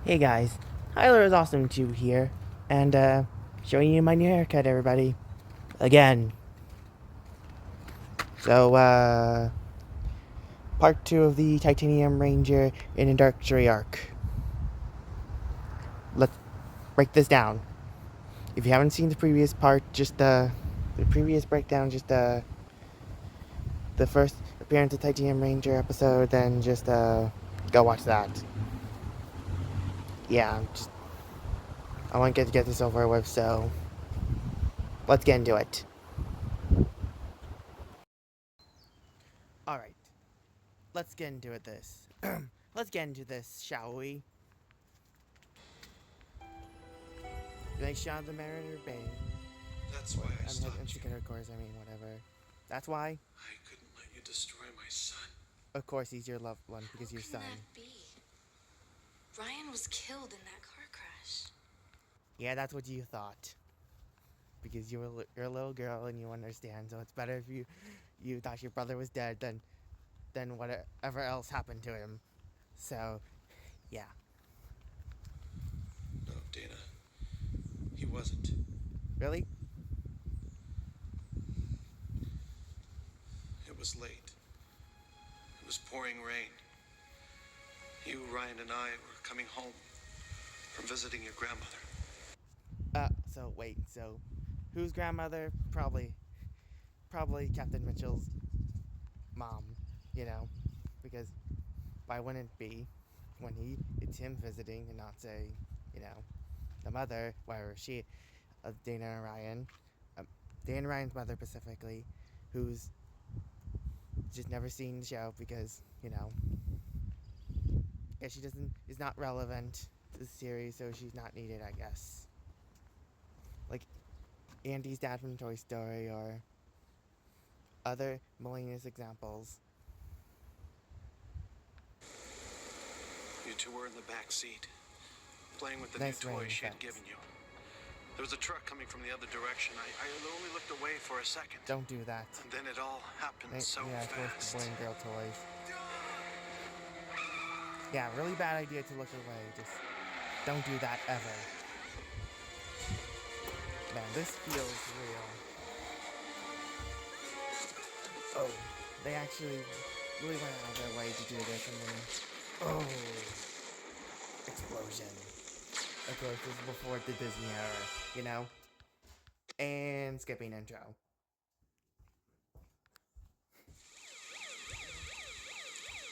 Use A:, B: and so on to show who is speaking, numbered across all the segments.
A: Hey guys, Hyler is awesome too here, and showing you my new haircut, everybody. Again. So, part 2 of the Titanium Ranger in a Dark Jury arc. Let's break this down. If you haven't seen the previous part, just the previous breakdown, just the first appearance of Titanium Ranger episode, then just go watch that. Yeah, just I want to get this over with, so let's get into it. All right. Let's get into it this. Let's get into this, shall we? Nice shot of the Mariner Bay.
B: That's why I stopped you.
A: Of course, I mean, whatever. That's why?
B: I couldn't let you destroy my son.
A: Of course, he's your loved one, because
C: How
A: your
C: can
A: son.
C: that be? Ryan was killed in that car crash.
A: Yeah, that's what you thought. Because you're a little girl and you understand, so it's better if you thought your brother was dead than whatever else happened to him. So, yeah.
B: No, Dana. He wasn't.
A: Really?
B: It was late. It was pouring rain. You, Ryan, and I were coming home from visiting your grandmother.
A: So wait, so whose grandmother? Probably Captain Mitchell's mom, you know, because why wouldn't it be when it's him visiting and not say, you know, the mother, where she, of Dana and Ryan, Dana and Ryan's mother specifically, who's just never seen the show because, yeah, she is not relevant to the series, so she's not needed, I guess. Like Andy's dad from Toy Story or other millennials examples.
B: You two were in the back seat, playing with the
A: Nice
B: new toy
A: rain
B: she had
A: effects.
B: given you. There was a truck coming from the other direction. I only looked away for a second.
A: Don't do that.
B: And then it all happened so fast.
A: Boy and girl toys. Yeah, really bad idea to look away. Just don't do that ever. Man, this feels real. Oh, they actually really went out of their way to do this, and then explosion. Of course, this is before the Disney era, you know. And skipping intro.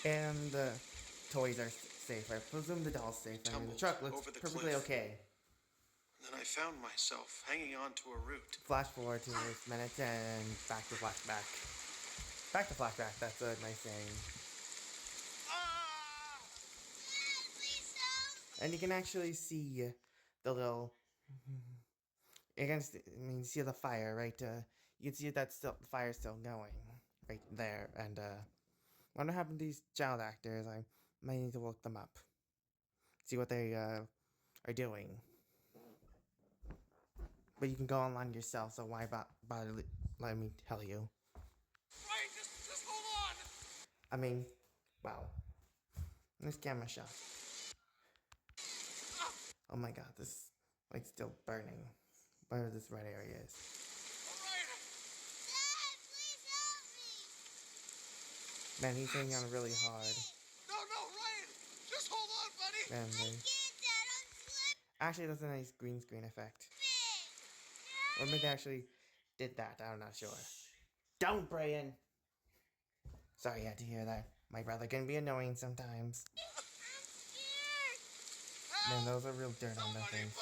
A: And the toys are safe. I presume the doll's safe. I mean, the truck looks perfectly okay.
B: Then I found myself hanging onto a root.
A: Flash forward to this minute and back to flashback. Back to flashback, that's a nice saying. And you can actually see the little. You see the fire, right? You can see that the fire's still going right there. And wonder what happened to these child actors. I might need to look them up, see what they are doing. But you can go online yourself, so why bother let me tell you?
B: Right, just hold on.
A: I mean, wow. Nice camera shot. Oh my god, this light's still burning. Where this red area is. Man, he's hanging on really hard.
B: No, Ryan! Just hold on, buddy!
A: Man, actually, that's a nice green screen effect. Or maybe they actually did that. I'm not sure. Don't, Brian! Sorry you had to hear that. My brother can be annoying sometimes. Man, those are real dirt on their face.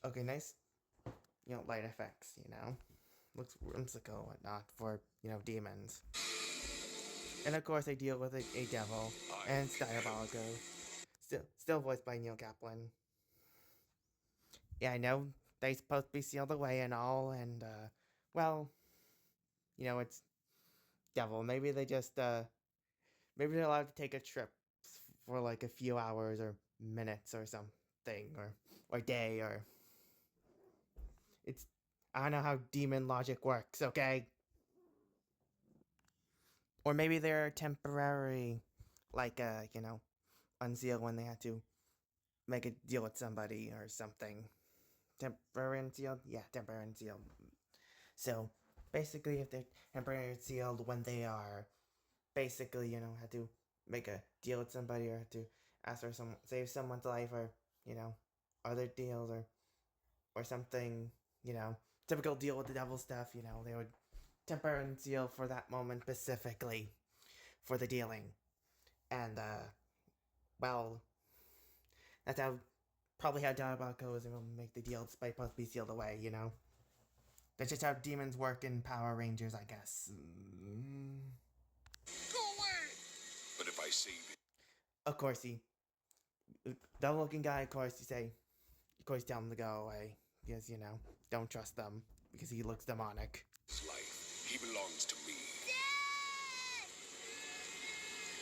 A: Okay, nice, light effects, Looks whimsical and whatnot for, demons. And of course, they deal with a devil, and it's Diabolico. Still voiced by Neil Kaplan. Yeah, I know they're supposed to be sealed away and all, and, well, it's devil. Maybe they just, maybe they're allowed to take a trip for like a few hours or minutes or something, or day, or it's, I don't know how demon logic works, okay? Or maybe they're temporary, like, unseal when they had to make a deal with somebody or something. Temporary unsealed? Yeah, temporary unsealed. So, basically, if they're temporary unsealed when they are basically, had to make a deal with somebody or had to ask for save someone's life or, other deals or something, typical deal with the devil stuff, they would temporary unseal for that moment specifically for the dealing. And, well, that's probably how Diabolic goes and will make the deal despite both be sealed away, That's just how demons work in Power Rangers, I guess.
D: Go away! But if I save you...
A: Of course, devil-looking guy, of course, tell him to go away. Because, don't trust them. Because he looks demonic.
D: His life, he belongs to me.
E: Dad!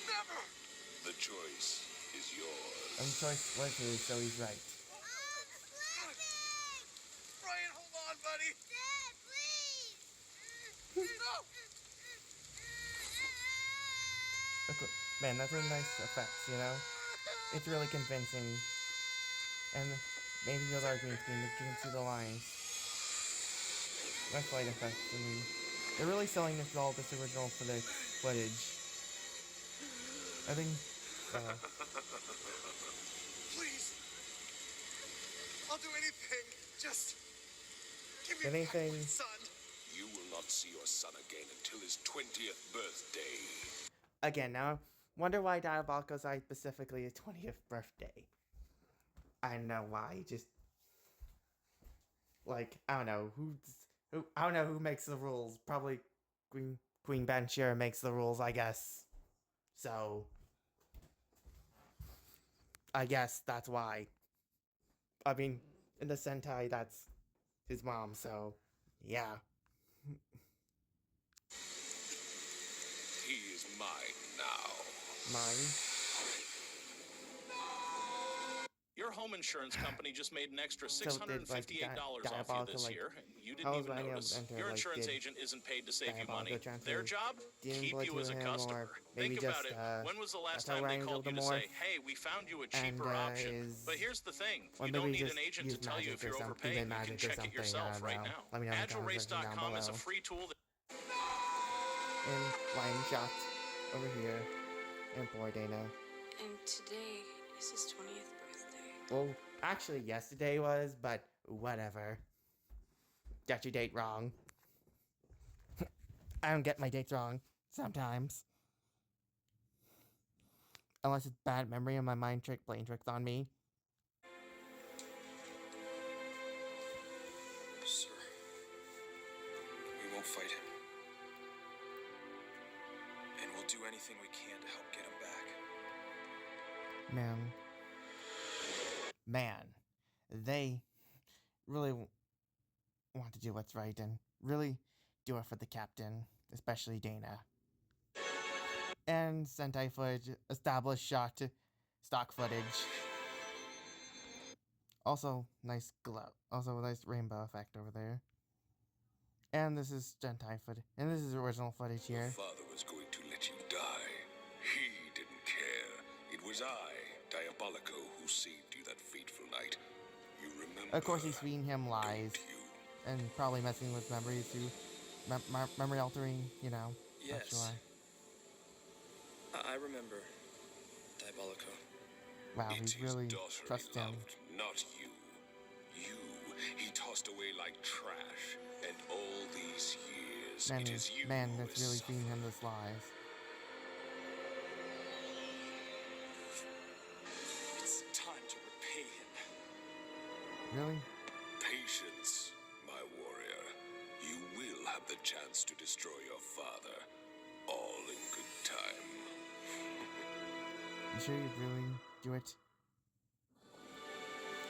D: Never! The choice is yours.
A: And the choice was his, so he's right.
D: Ryan, hold on, buddy!
E: Dad, please!
D: No!
A: Man, that's really nice effects, It's really convincing. And maybe those are green screen, you can see the lines. Nice light effects, they're really selling this original footage. I think,
D: Please! I'll do anything. Just give me back
A: anything.
D: my son. You will not see your son again until his 20th birthday.
A: Again, now, wonder why Diabolico's died specifically his 20th birthday. I don't know why, just... I don't know, I don't know who makes the rules. Probably Queen Banshira makes the rules, I guess. So... I guess that's why. I mean, in the Sentai, that's his mom, so... Yeah.
D: He is mine now.
A: Mine?
F: Your home insurance company just made an extra
A: So
F: $658
A: did,
F: off you
A: Diabolical,
F: this year. You
A: how
F: didn't
A: was
F: even
A: I able
F: notice.
A: to enter,
F: Your insurance
A: did
F: agent isn't paid to save you
A: Diabolical
F: money.
A: transfer
F: Their job?
A: Demon
F: Keep
A: Blood
F: you
A: to
F: as a
A: him,
F: customer.
A: or maybe
F: Think about
A: just,
F: it. When was the last
A: that's how
F: time they
A: Ryan
F: called you to
A: Gilmore
F: say, hey, we found you a cheaper
A: and,
F: option? But here's the thing.
A: or
F: You don't
A: maybe
F: need
A: just
F: an agent to
A: use
F: tell you if
A: magic or
F: you're
A: something,
F: overpaying. You
A: magic
F: can
A: or
F: check it
A: something, I
F: yourself
A: don't
F: right
A: know.
F: now.
A: Let me know in the comments section down
F: AgileRace.com is a
A: below.
F: free tool that...
A: And line shot over here. And poor Dana.
C: And today is his 20th birthday.
A: Well, actually yesterday was, but whatever. Got your date wrong. I don't get my dates wrong sometimes. Unless it's bad memory and my mind playing tricks on me.
B: Sir, we won't fight him. And we'll do anything we can to help get him back.
A: Man, they really want to do what's right and really do it for the captain, especially Dana. And Sentai footage, established shot, stock footage. Also, nice glow. Also, a nice rainbow effect over there. And this is Sentai footage. And this is original footage here.
D: Your father was going to let you die. He didn't care. It was I, Diabolico, who saved you that fateful night. You remember?
A: Of course, he's feeding him lies.
D: Don't you?
A: And probably messing with memories through memory altering, Not
B: Yes.
A: sure.
B: I remember. Diabolico.
A: Wow,
D: It's
A: he's
D: his
A: really
D: daughter
A: trust
D: he
A: him.
D: loved, not you. You, he tossed away like trash. And all these years,
A: Man,
D: it is you
A: man,
D: who
A: that's
D: has
A: really
D: suffered.
A: feeding him this lies.
B: It's time to repay him.
A: Really?
D: Patience, my warrior. You will have the chance to destroy your father. All in good time.
A: You sure you'd really do it?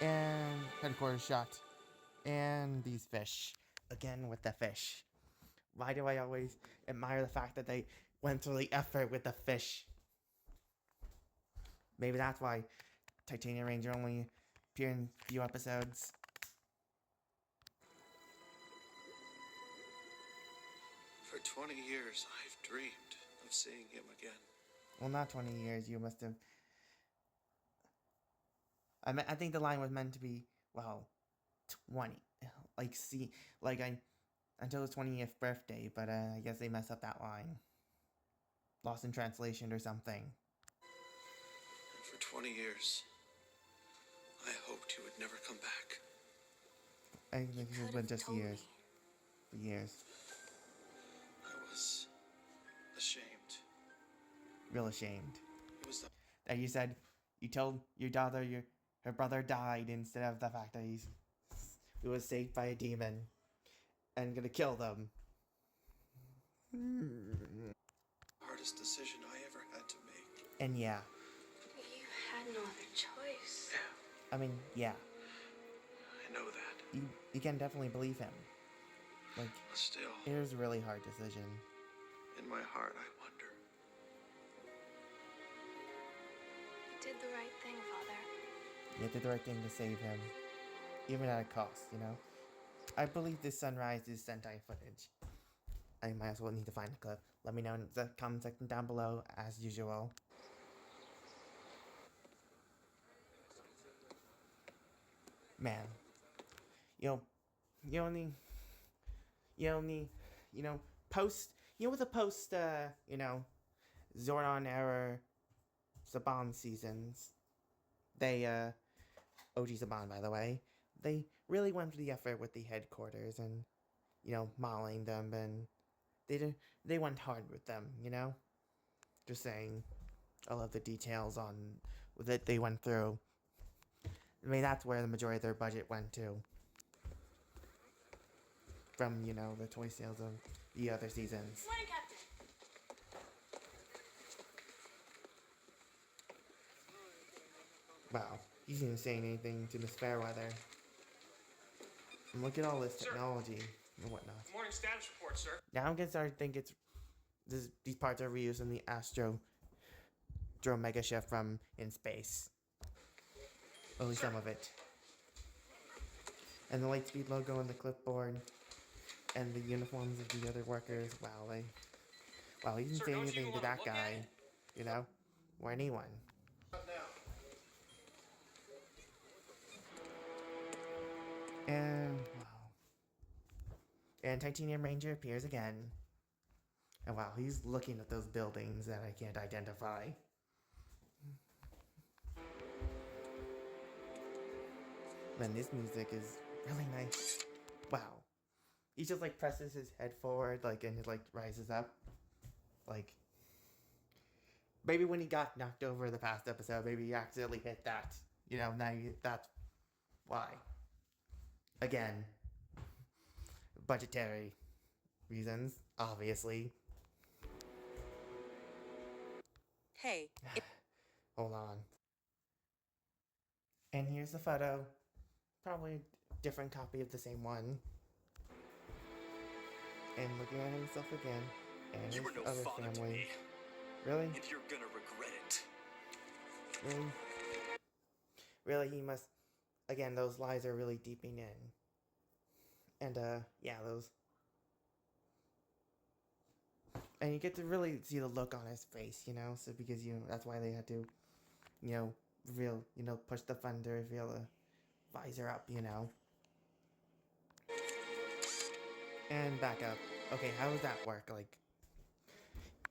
A: And headquarters shot. And these fish. Again with the fish. Why do I always admire the fact that they went through the effort with the fish? Maybe that's why Titanium Ranger only appeared in a few episodes.
B: For 20 years, I've dreamed of seeing him again.
A: Well, not 20 years. You must have I think the line was meant to be, well, 20. Like, see, like, until his 20th birthday, but I guess they messed up that line. Lost in translation or something.
B: And for 20 years, I hoped you would never come back.
A: I think it's
C: Could've
A: been just
C: told
A: years.
C: me.
A: For years.
B: I was ashamed.
A: Real ashamed.
B: It was the
A: That you said you told your daughter her brother died instead of the fact that he was saved by a demon and gonna kill them.
B: hardest decision I ever had to make.
A: And yeah,
C: You had no other choice.
A: I mean, yeah,
B: I know that.
A: you can definitely believe him. Like,
B: Still,
A: it was a really hard decision.
B: in my heart, I wonder.
C: You did the right thing, Father.
A: You did the right thing to save him, even at a cost, you know? I believe this sunrise is Sentai footage. I might as well need to find the clip. Let me know in the comment section down below, as usual. Man. You only, post, with the post, Zordon era Saban seasons, they, OG Saban, by the way, they really went through the effort with the headquarters and, modeling them, and they went hard with them, Just saying, I love the details on that they went through. I mean, that's where the majority of their budget went to. From, the toy sales of the other seasons.
C: Morning, Captain.
A: Wow, he didn't say anything to Miss Fairweather. And look at all this technology and whatnot.
F: Morning status report, sir.
A: Now I'm gonna start to think these parts are reused in the Astro Mega Chef from In Space. At least some of it. And the Lightspeed logo on the clipboard. And the uniforms of the other workers. Wow, he didn't
F: Sir,
A: say
F: don't you
A: anything
F: even
A: to
F: wanna
A: that
F: look at
A: guy.
F: it?
A: Or anyone. And wow. And Titanium Ranger appears again. And wow, he's looking at those buildings that I can't identify. Man, this music is really nice. Wow. He just like presses his head forward, like, and it like rises up. Like, maybe when he got knocked over the past episode, maybe he accidentally hit that. Now that's why. Again, budgetary reasons, obviously.
G: Hey,
A: Hold on. And here's the photo. Probably a different copy of the same one. And looking at himself again. And
H: You
A: his
H: were no
A: other
H: father to
A: family.
H: me,
A: Really?
H: and you're gonna regret it.
A: Really? Really, he must... Again, those lies are really deeping in. And, yeah, those... And you get to really see the look on his face, So because, that's why they had to, reveal, push the button to reveal the visor up, And back up. Okay, how does that work? Like,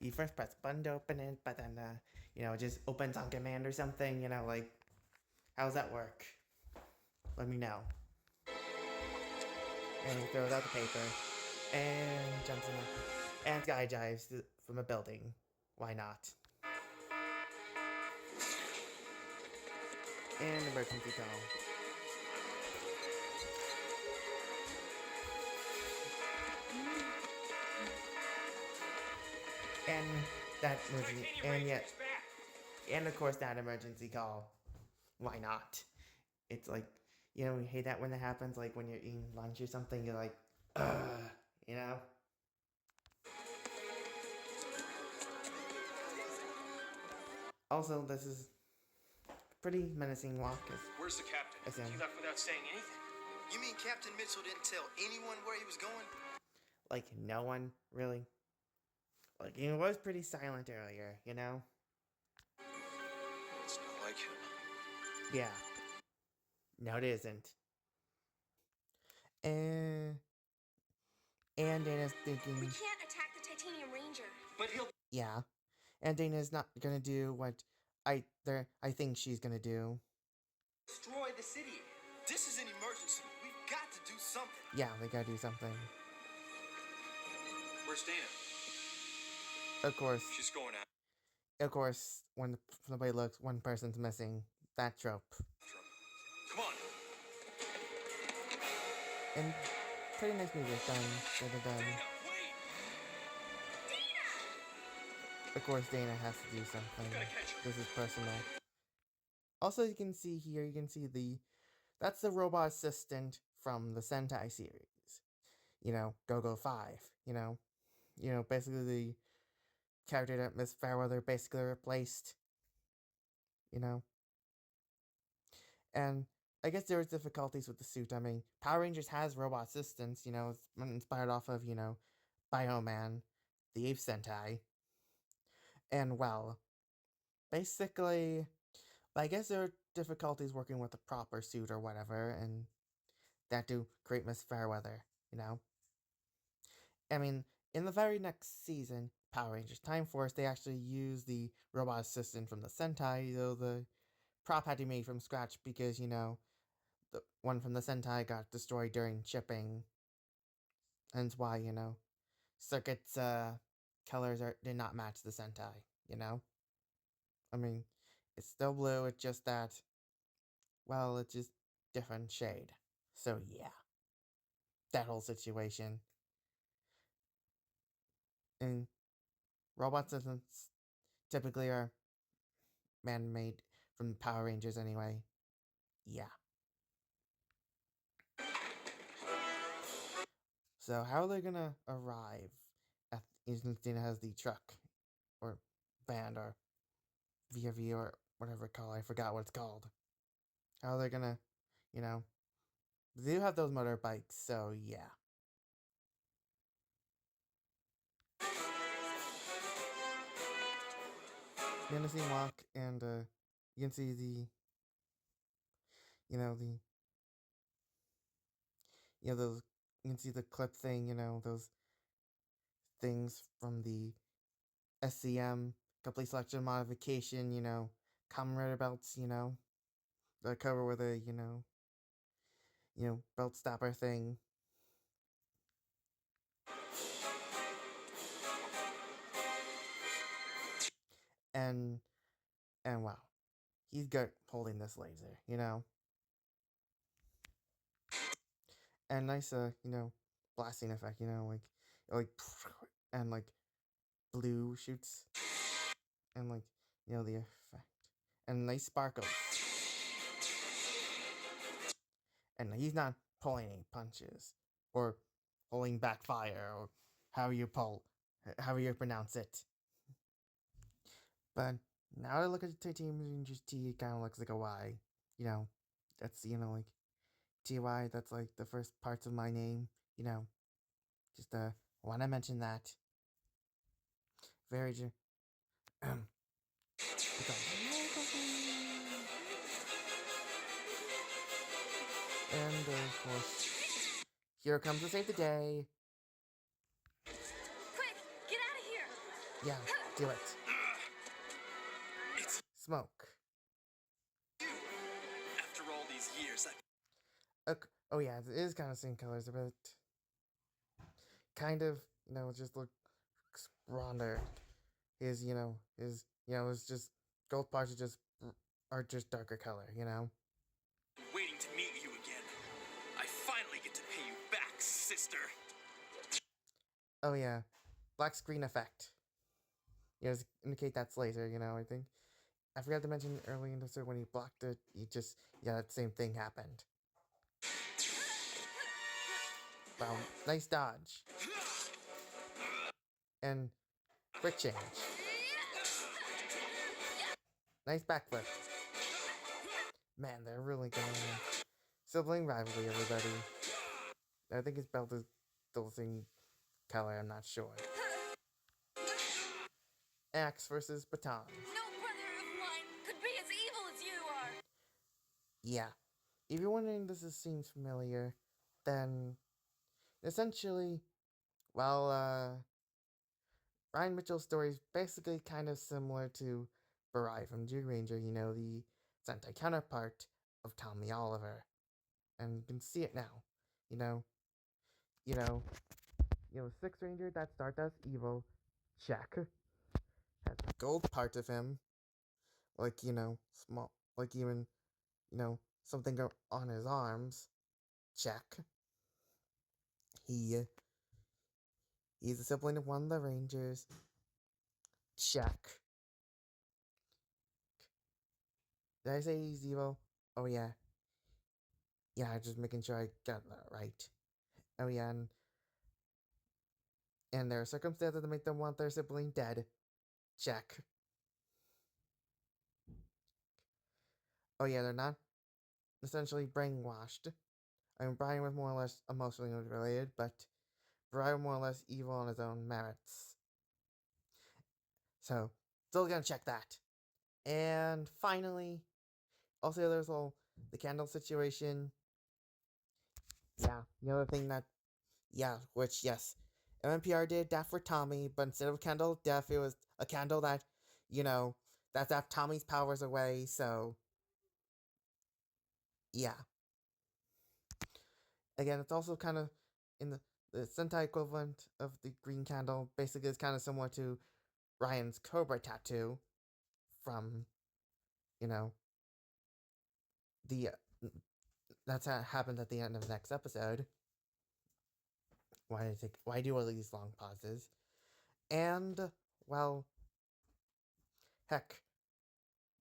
A: you first press button to open it, but then, it just opens on command or something, like, how does that work? Let me know. And he throws out the paper, and jumps in it, and skydives from a building. Why not? And emergency call. And that emergency, and of course that emergency call. Why not? It's like, you hate that when that happens, like when you're eating lunch or something, you're like, ugh, Also, this is pretty menacing walk.
F: Where's the captain?
A: As in-
F: He left without saying anything.
I: You mean Captain Mitchell didn't tell anyone where he was going?
A: Like, no one, really. Like, he was pretty silent earlier,
B: It's not like him.
A: Yeah. No, it isn't. And Dana's thinking,
C: We can't attack the Titanium Ranger.
I: But he'll
A: yeah. And Dana's not gonna do what I think she's gonna do.
I: destroy the city. This is an emergency. We've got to do something.
A: Yeah, they gotta do something.
I: Where's Dana?
A: Of course,
D: She's going out.
A: when nobody looks, one person's missing. That trope.
D: Come on.
A: And pretty nice music done. Done.
D: Wait!
A: Of course, Dana has to do something.
D: Gotta catch her.
A: This is personal. Also, you can see here, that's the robot assistant from the Sentai series. You know, Go-Go 5. You know, basically the character that Miss Fairweather basically replaced. You know. And I guess there was difficulties with the suit. I mean, Power Rangers has robot assistants, you know, it's inspired off of, Bioman, the 8th Sentai. And, well, basically, I guess there are difficulties working with the proper suit or whatever, and that to create Miss Fairweather, you know? I mean, in the very next season, Power Rangers Time Force, they actually use the robot assistant from the Sentai, though the prop had to be made from scratch because, the one from the Sentai got destroyed during shipping. Hence why, Circuit's colors did not match the Sentai, you know? I mean, it's still blue, it's just that, well, it's just different shade. So yeah, that whole situation. And robot assistants typically are man-made from Power Rangers anyway. Yeah. So how are they gonna arrive at Dana has the truck or van or VRV or whatever it's called. I forgot what it's called. How are they gonna, they do have those motorbikes, so yeah. Menacing walk, and you can see those, you can see the clip thing, those things from the SCM complete selection modification, Kamen Rider belts, the cover with a, belt stopper thing. And wow, he's good holding this laser, and nice, blasting effect, like, and like blue shoots, and like, the effect, and nice sparkles, and he's not pulling any punches or pulling back fire or however you pronounce it. But now that I look at the Titanium Rangers T, it kind of looks like a Y. That's, like, TY, that's like the first parts of my name. Just, want to mention that. Very, and, of course, here comes to save the day.
C: Quick, get out of here!
A: Yeah, do it. Smoke.
I: After all these years,
A: Oh yeah, it is kind of same colors, but kind of, just looks rounder. It's just gold parts are just darker color,
I: waiting to meet you again. I finally get to pay you back, sister.
A: Oh yeah, black screen effect. Indicate that's laser, I think. I forgot to mention early in the episode when he blocked it, that same thing happened. Wow, nice dodge. And quick change. Nice backflip. Man, they're really going sibling rivalry, everybody. I think his belt is still the same color, I'm not sure. Axe versus baton.
C: No brother of mine could be as evil as you are!
A: Yeah, if you're wondering seems familiar, then essentially, well, Ryan Mitchell's story is basically kind of similar to Barai from Zyuranger, you know, the Sentai counterpart of Tommy Oliver. And you can see it now, you know, you know, Sixth Ranger, that Stardust Evil, check. Has the gold part of him, like, small, like even, something on his arms, check. He's a sibling of one of the Rangers, check. Did I say he's evil? Oh yeah. Yeah, just making sure I got that right. Oh yeah, and there are circumstances that make them want their sibling dead. Check. Oh yeah, they're not essentially brainwashed. I mean, Brian was more or less emotionally related, but Brian was more or less evil on his own merits. So, still gonna check that. And finally, also there's the candle situation. Yeah, the other thing that, which, yes, MMPR did death for Tommy, but instead of a candle of death, it was a candle that, that zapped Tommy's powers away, so, yeah. Again, it's also kind of in the Sentai equivalent of the green candle. Basically, it's kind of similar to Ryan's Cobra tattoo from, the that's how it happens at the end of the next episode. Why do all these long pauses? And, well, heck,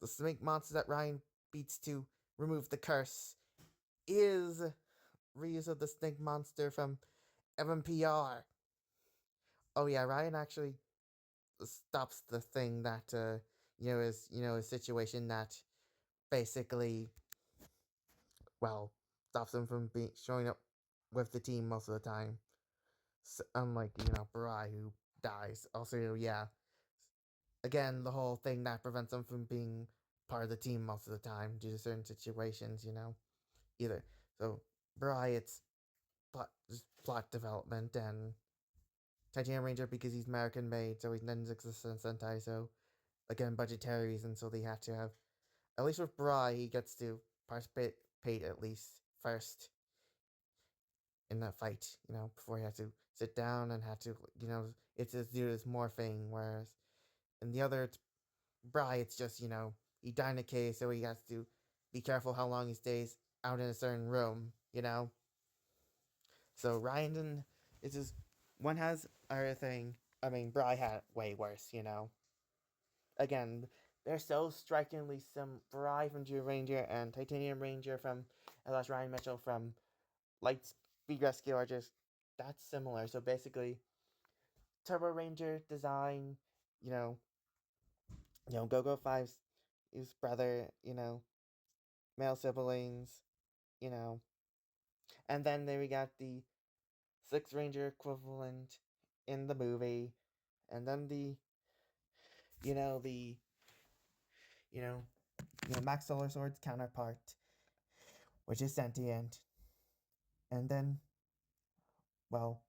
A: the snake monster that Ryan beats to remove the curse is reuse of the snake monster from MMPR. Oh yeah, Ryan actually stops the thing that is a situation that basically, well, stops him from showing up with the team most of the time. So, unlike Barai, who dies. Also, yeah, again, the whole thing that prevents him from being part of the team most of the time due to certain situations. Either so Barai, it's plot development, and Titanium Ranger because he's American made, so he doesn't exist in Sentai. So again, budgetary reasons, so they have to have, at least with Barai, he gets to participate at least first in that fight, before he has to sit down and have to, it's just do this morphing, whereas in the other, Barai, it's just, he died in a case, so he has to be careful how long he stays out in a certain room, So Ryan is just, one has everything. I mean, Barai had way worse, Again, they're so strikingly Barai from Zyuranger and Titanium Ranger from, as Ryan Mitchell from Light Speed Rescue are just, that's similar. So basically, Turbo Ranger design, you know, Go-Go 5's his brother, male siblings, you know, and then there we got the Sixth Ranger equivalent in the movie, and then the, you know, the, Max Solar Sword's counterpart, which is sentient, and then, well,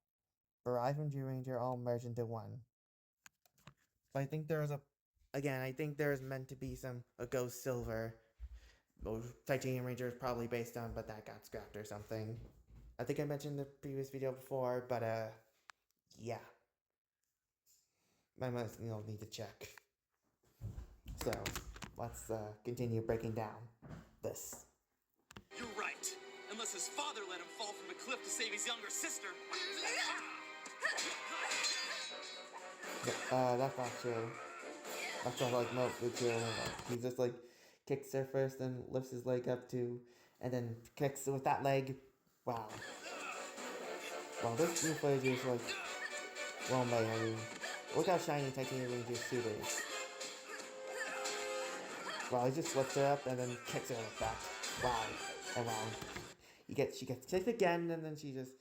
A: Barai from Zyuranger all merged into one. But I think I think there's meant to be a Ghost Silver. Well, Titanium Ranger is probably based on, but that got scrapped or something. I think I mentioned the previous video before, but yeah. I must need to check. So, let's continue breaking down this.
I: You're right. Unless his father let him fall from a cliff to save his younger sister.
A: That's not true. That's not like most of the true. He just kicks her first, then lifts his leg up too, and then kicks with that leg. Wow. Wow, this new footage is well made. I mean, look how shiny Titanium Ranger's suit is. Wow, he just lifts her up and then kicks her like that. Wow. And wow. She gets kicked again, and then she just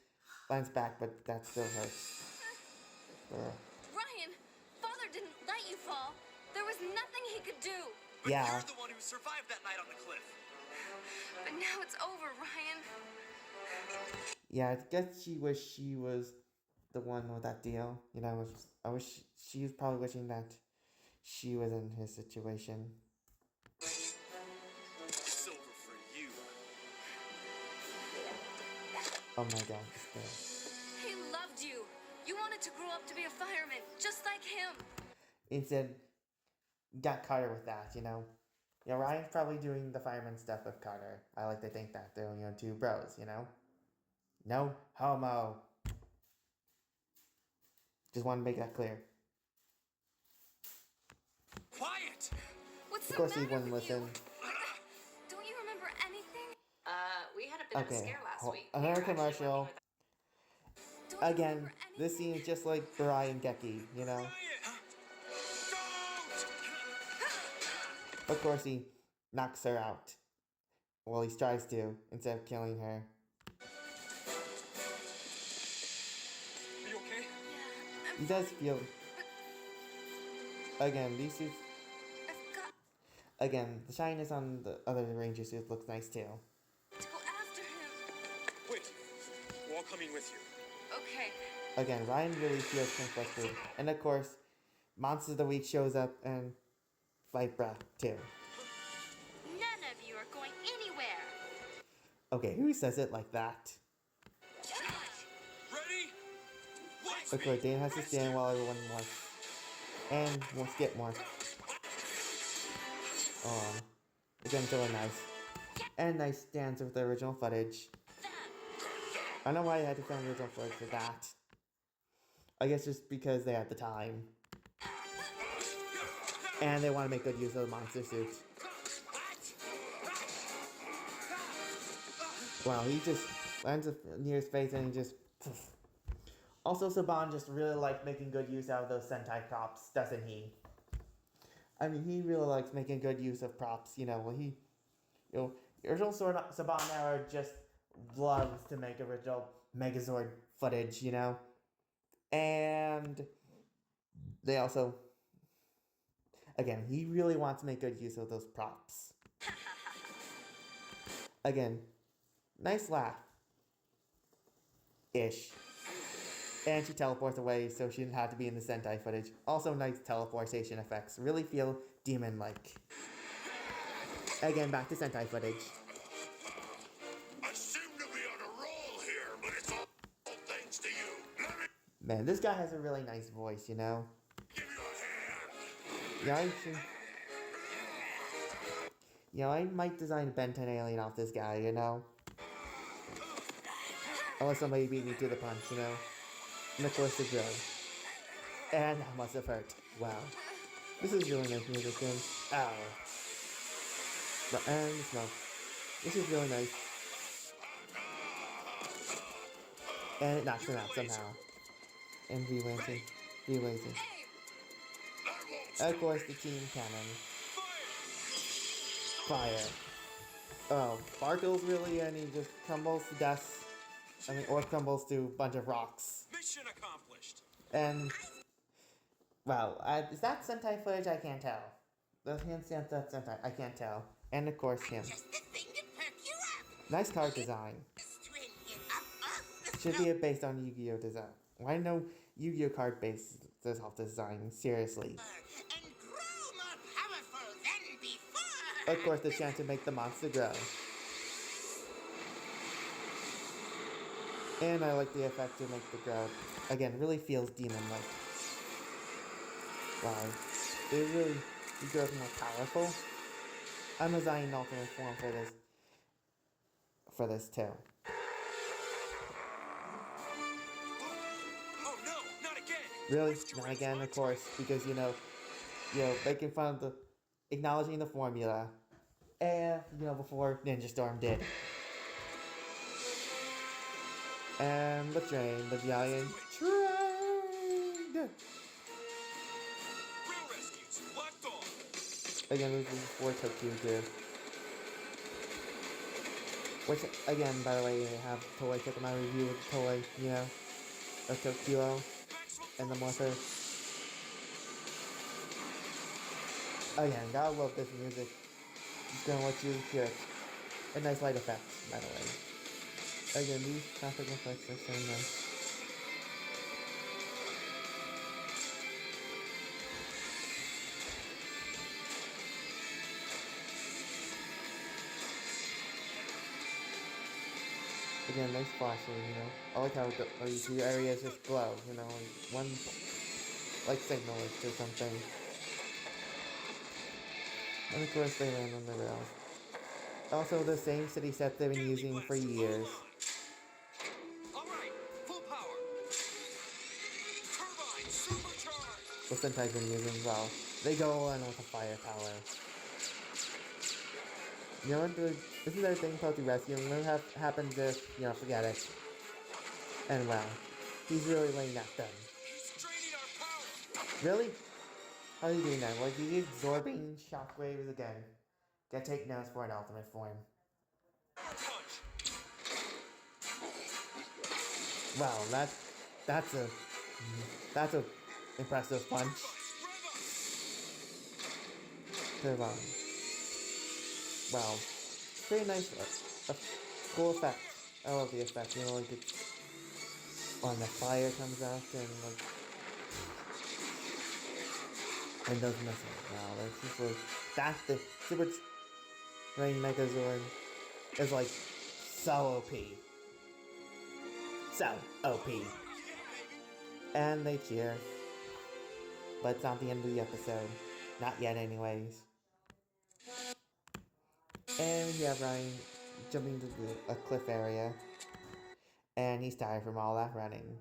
A: lands back, but that still hurts.
C: Ryan, Father didn't let you fall. There was nothing he could do.
I: But
A: Yeah.
I: you're the one who survived that night on the cliff.
C: But now it's over, Ryan.
A: Yeah, I guess she wished she was the one with that deal. You know, I wish she was probably wishing that she was in his situation.
I: It's over for you.
A: Oh my god, just
C: He loved you. You wanted to grow up to be a fireman, just like him.
A: instead got Carter with that, you know. Yeah, Ryan's probably doing the fireman stuff with Carter. I like to think that they're, you know, two bros, you know. No homo. Just want to make that clear.
I: Quiet!
C: What's
A: Of
C: the
A: course he
C: matter
A: wouldn't
C: with
A: listen.
C: you? Don't you remember anything?
G: We had a bit of a
A: Okay,
G: scare last week. We
A: another
G: were actually
A: commercial.
G: working with-
C: Don't you
A: Again,
C: remember
A: this
C: anything?
A: scene is just like Brian Gecky, you know.
I: Ryan! Don't!
A: Of course, he knocks her out. Well, he tries to, instead of killing her.
I: Are you okay?
C: Yeah, I'm
A: He does
C: fine.
A: feel. Again, these suits.
C: I've got
A: Again, the shyness on the other Ranger suits looks nice too.
C: to go after him.
I: Wait. We're all coming with you.
C: Okay.
A: Again, Ryan really feels conflicted. And of course, Monster of the Week shows up and Vipra too.
E: None of you are going anywhere.
A: Okay, who says it like that?
I: Ready? Lights
A: Of course, Dan has to stand while everyone wants. And wants to get more. Again, it's really nice. And nice stands with the original footage. I don't know why I had to film original footage for that. I guess just because they had the time. And they want to make good use of the monster suit. Wow, he just lands near his face and he just... Also, Saban just really liked making good use out of those Sentai props, doesn't he? I mean, he really likes making good use of props, you know, the original Saban era just loves to make original Megazord footage, you know? And they also, again, he really wants to make good use of those props. Again, nice laugh. Ish. And she teleports away so she didn't have to be in the Sentai footage. Also nice teleportation effects. Really feel demon-like. Again, back to Sentai footage.
D: I seem to be on a roll here, but it's all thanks to you. Let me
A: Man, this guy has a really nice voice, you know?
D: give you a hand.
A: Yeah, I should... You know, I might design a Ben 10 alien off this guy, you know? Unless somebody beat me to the punch, you know? Nicholas the Drill. And that must have hurt. Wow. This is really nice music, and... Ow. And the smoke. This is really nice. And it knocks him out somehow. And V-Lancing. V-Lancing. Of course, the team cannon. Fire. Oh, Sparkles really, and he just crumbles to death. I mean, or crumbles to a bunch of rocks.
I: Mission accomplished.
A: And, wow, is that Sentai footage? I can't tell. Those handstands, that's Sentai, I can't tell. And of course, him.
E: Just the thing to perk you up.
A: Nice card design.
E: Swing it up off the
A: Should
E: floor.
A: be based on Yu-Gi-Oh design. Why no Yu-Gi-Oh card based this off design? Seriously.
E: And grow more powerful than before.
A: Of course, the chance to make the monster grow. And I like the effect to make the grow. Again, really feels demon-like. Wow. It really, he grows more powerful. I'm designing an alternate form for this. For this too.
I: Oh no, not again.
A: Really? Not again, of course, because you know, making fun of the, acknowledging the formula. And, you know, before Ninja Storm did. And the train, the giant train!
I: Real rescues, locked on.
A: Again, this is before Tokyo did. Which, again, by the way, I have Toei check out my review of Toei, you know, of Tokyo
I: Maximum
A: and the
I: focus.
A: Morpher. Again, gotta love this music. Just gonna let you hear it. A nice light effect, by the way. Again, these traffic effects are so nice. Again, nice flashing, you know. I like how these two areas just glow, you know, like one, like signal or something. And of course they land on the rails. Also the same city set they've been using for years.
I: Alright, full power. Turbine supercharged.
A: The Sentai's been using well. They go on with the firepower. You know what? This is their thing called the rescue. What happens if, you know, forget it. And wow, he's really laying that done.
I: He's draining our power.
A: Really? How are you doing that? Like, you absorbing shockwaves again. Gotta take notes for an ultimate form.
I: Punch.
A: Wow, that's a impressive punch. Turbine. Wow, pretty nice, cool effect. I love the effect. You know, like it's when the fire comes out and like and those missiles. Wow, that's just like that's the Super Rain Megazord is like so OP. So OP. And they cheer. But it's not the end of the episode. Not yet anyways. And we have Ryan jumping to a cliff area. And he's tired from all that running.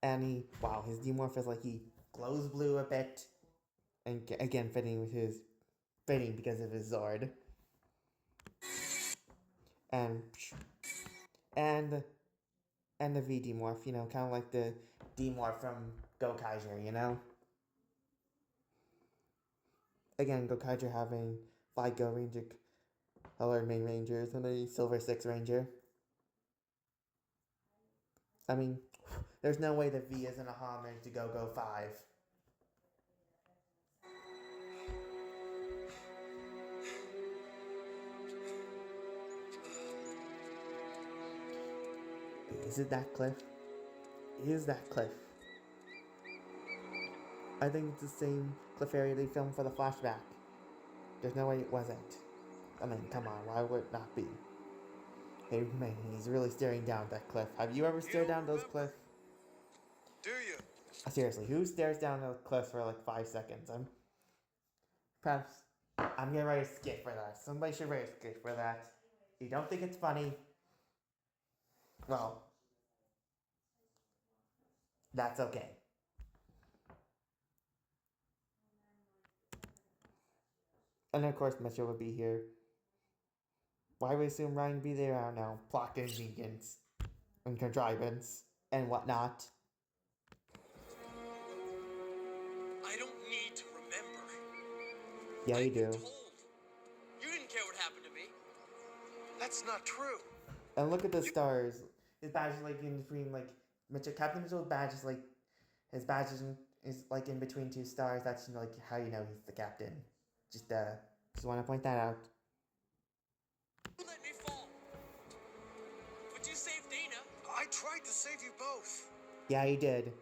A: And wow, his demorph is like he glows blue a bit. And again, fitting because of his Zord. And the V demorph, you know, kind of like the demorph from Gokaiger, you know? Again, Gokaiger having 5 Go Ranger colored main rangers and a Silver 6 Ranger. I mean, there's no way that V isn't a homage to Go 5. Is it that cliff? Is that cliff? I think it's the same cliff area they filmed for the flashback. There's no way it wasn't. I mean, come on, why would it not be? Hey, man, he's really staring down that cliff. Have you ever stared down those cliffs?
B: Do you?
A: Seriously, who stares down a cliff for like 5 seconds? I'm getting ready to skip for that. Somebody should ready to skip for that. If you don't think it's funny, well, that's okay. And of course, Mitchell would be here. Why would assume Ryan would be there? I don't know. Plot convenience and contrivance and whatnot.
I: I don't need to remember.
A: Yeah, you do.
I: Told. You didn't care what happened to me.
B: That's not true.
A: And look at the stars. His badge is like in between, like Captain Mitchell's badge is like his badge is like in between 2 stars. That's, you know, like how you know he's the captain. Just want to point that out.
I: You let me fall. But you saved Dana.
B: I tried to save you both.
A: Yeah, he did.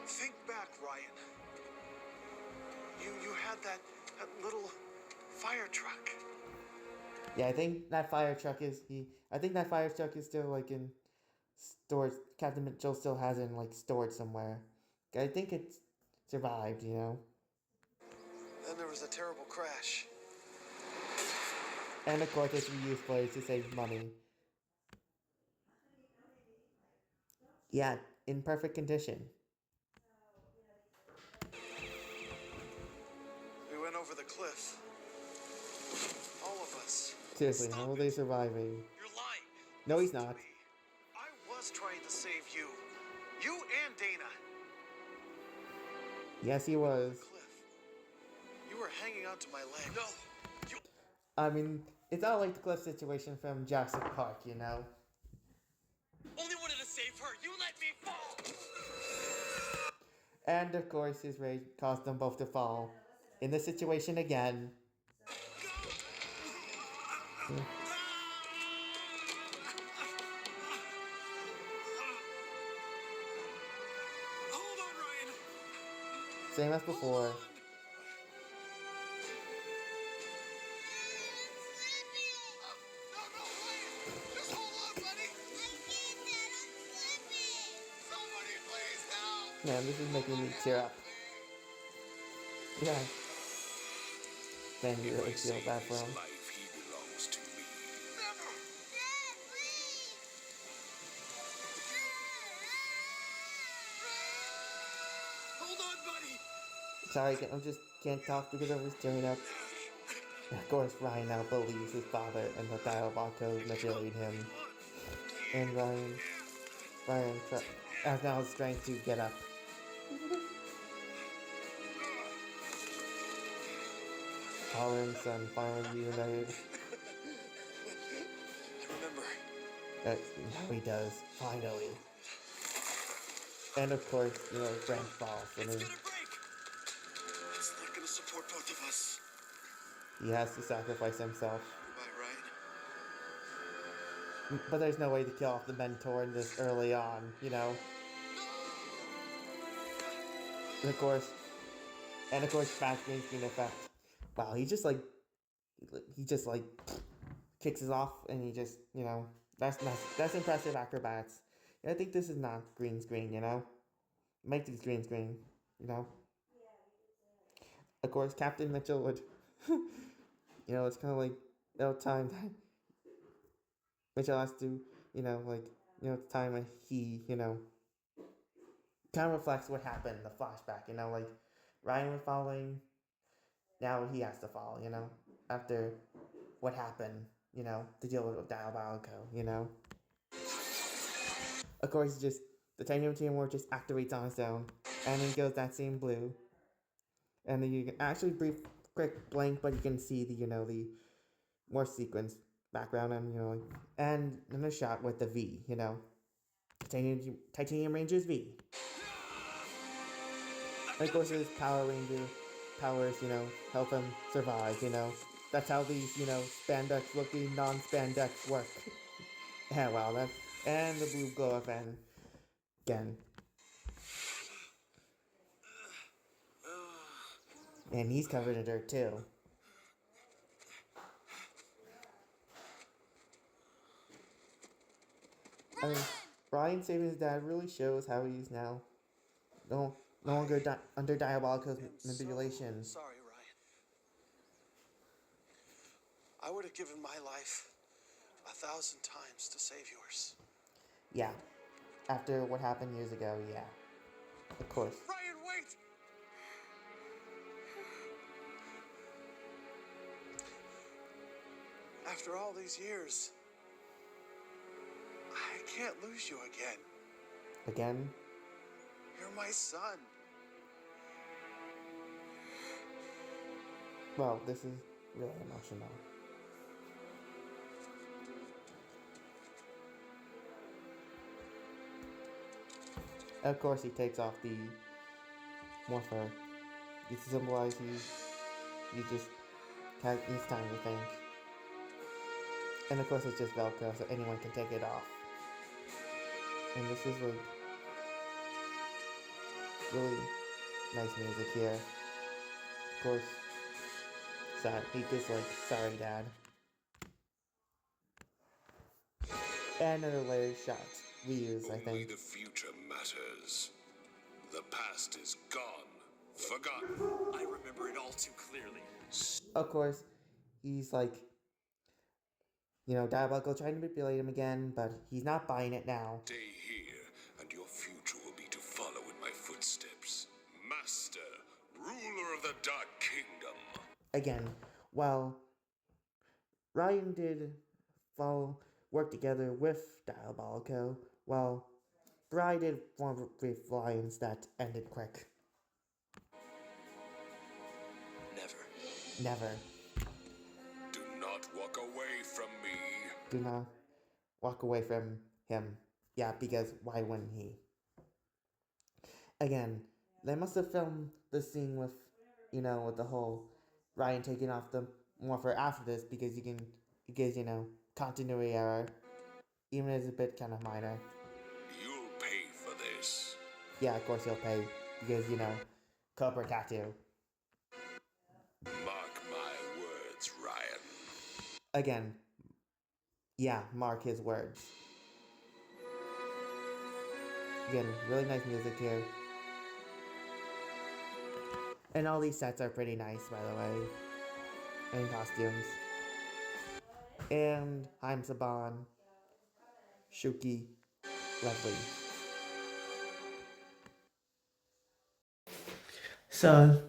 B: Think back, Ryan. You had that little fire truck.
A: Yeah, I think that fire truck is still like in storage. Captain Mitchell still has it like stored somewhere. I think it's survived, you know.
B: Then there was a terrible crash.
A: And of course, it's reused footage to save money. Yeah, in perfect condition.
B: We went over the cliff. All of us.
A: Seriously, how are they surviving?
I: You're lying.
A: No, he's not.
B: I was trying to save you. You and Dana.
A: Yes, he was.
B: Cliff. You were hanging onto my leg.
I: No. You.
A: I mean, it's not like the cliff situation from Jurassic Park, you know?
I: Only wanted to save her. You let me fall.
A: And of course, his rage caused them both to fall. In this situation again,
I: Hold on, Ryan.
A: Same as before.
E: No, Ryan! Just hold on, buddy! I can't, Dad. I'm slipping! Somebody please help!
A: Man, this is making me tear up. Yeah. Man, you
D: If
A: really
D: I
A: feel
D: save
A: bad for
D: his
A: him.
D: life, he belongs to me.
E: Never! Dad, please!
I: Hold on, buddy.
A: Sorry, I just can't talk because I was tearing up. Of course, Ryan now believes his father and the Diabolico manipulating him. And Ryan has now strength to get up. Father and son finally reunited.
I: I remember.
A: Now he does, finally. And of course, Grant falls. I
I: It's
A: mean,
I: gonna break. It's not gonna support both of us.
A: he has to sacrifice himself.
B: Goodbye, Ryan.
A: But there's no way to kill off the mentor in this early on, And of course, fast game's being effect. Wow, he just kicks us off, and he just, that's impressive acrobats. I think this is not green screen, Make these green screen, Of course, Captain Mitchell would, it's kind of like, time that Mitchell has to, time when he, kind of reflects what happened, the flashback, Ryan was following, now he has to follow, after what happened, to deal with Diabolico, Of course, the Titanium Teamwork just activates on its own, and then goes that same blue, and then you can actually quick blank, but you can see the, the more sequence background, and, and then a shot with the V, Titanium Rangers V. And of course, his Power Ranger powers, help him survive, That's how these, spandex looking non-spandex work. Yeah, wow, that's, and the blue glow up and again. And he's covered in dirt too. I mean, Ryan saving his dad really shows how he's now no longer under Diabolico's manipulation.
B: Sorry, Ryan. I would have given my life 1,000 times to save yours.
A: Yeah. After what happened years ago, yeah. Of course.
B: Ryan, wait! After all these years, I can't lose you again.
A: Again?
B: You're my son.
A: Well, this is really emotional. Of course, he takes off the morpher. It's to symbolize he just needs time to think. And of course, it's just Velcro, so anyone can take it off. And this is like really nice music here. Of course, sad. He just like, sorry, Dad. And another layer shot. Reuse, I
D: Only
A: think.
D: the future matters. The past is gone, forgotten.
I: I remember it all too clearly.
A: Of course, he's like, Diabolical trying to manipulate him again, but he's not buying it now.
D: Stay here, and your future will be to follow in my footsteps. Master, ruler of the Dark Kingdom.
A: Again, while Ryan did work together with Diabolico, while Bri did form with alliance that ended quick. Never.
D: Do not walk away from me.
A: Do not walk away from him. Yeah, because why wouldn't he? Again, they must have filmed the scene with, with the whole Ryan taking off the morpher after this, because you because, continuity error. Even if it's a bit kind of minor.
D: You'll pay for this.
A: Yeah, of course he'll pay, because, Cobra Tattoo.
D: Mark my words, Ryan.
A: Again, yeah, mark his words. Again, really nice music here. And all these sets are pretty nice, by the way. And costumes. And Haim Saban, Shuki, lovely. So,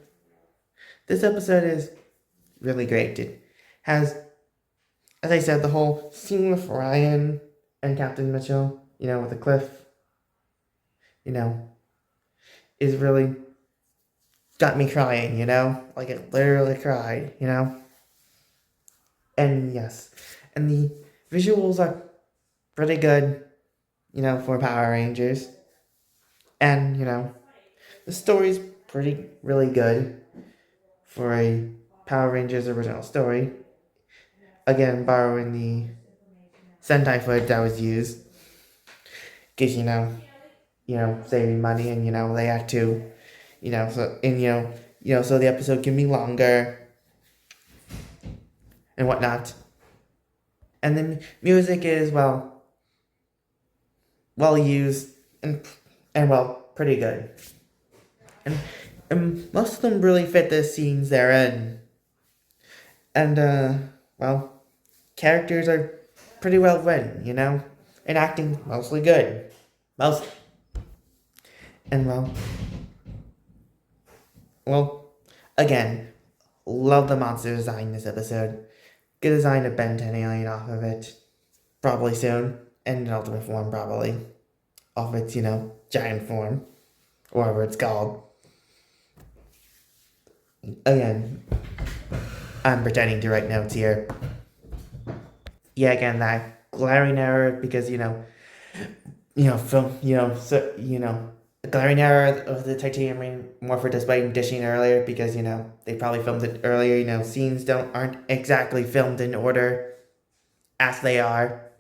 A: this episode is really great. It has, as I said, the whole scene with Ryan and Captain Mitchell, with the cliff, is really got me crying, like it literally cried, and yes, and the visuals are pretty good, for Power Rangers, and, the story's really good for a Power Rangers original story. Again, borrowing the Sentai footage that was used, because, saving money, and, they had to, so, and, so the episode can be longer, and whatnot. And the music is, well used, and pretty good. And most of them really fit the scenes they're in. And, characters are pretty well written, and acting mostly good. Mostly. And, again, love the monster design in this episode. Good design of Ben 10 Alien off of it. Probably soon. And in ultimate form, probably. Off its, giant form. Or whatever it's called. Again, I'm pretending to write notes here. Yeah, again, that glaring error because, film, the glaring error of the titanium ring more for display and dishing earlier because, they probably filmed it earlier, scenes aren't exactly filmed in order as they are.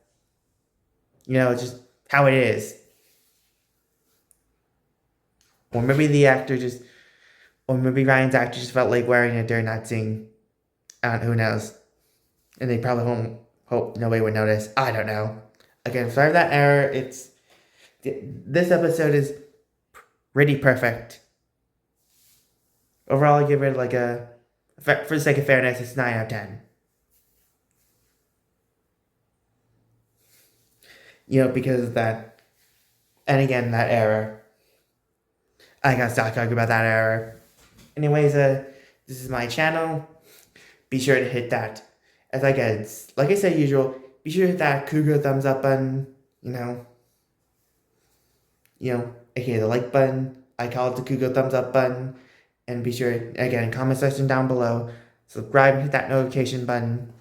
A: It's just how it is. Or maybe maybe Ryan's actor just felt like wearing it during that scene. Who knows? And they probably won't hope nobody would notice. I don't know. Again, sorry for that error. This episode is pretty perfect. Overall, I give it like for the sake of fairness, it's 9 out of 10. Because of that. And again, that error. I gotta stop talking about that error. Anyways, this is my channel. Be sure to hit that. Like I said usual, be sure to hit that cougar thumbs up button. aka the like button. I call it the cougar thumbs up button. And be sure, again, comment section down below. Subscribe and hit that notification button.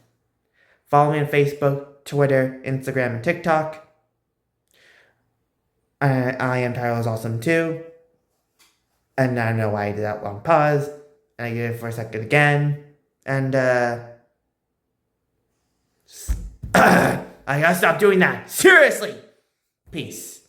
A: Follow me on Facebook, Twitter, Instagram, and TikTok. I am Tyler's Awesome too. And I don't know why I did that long pause. And I did it for a second again. And, I gotta stop doing that. Seriously! Peace.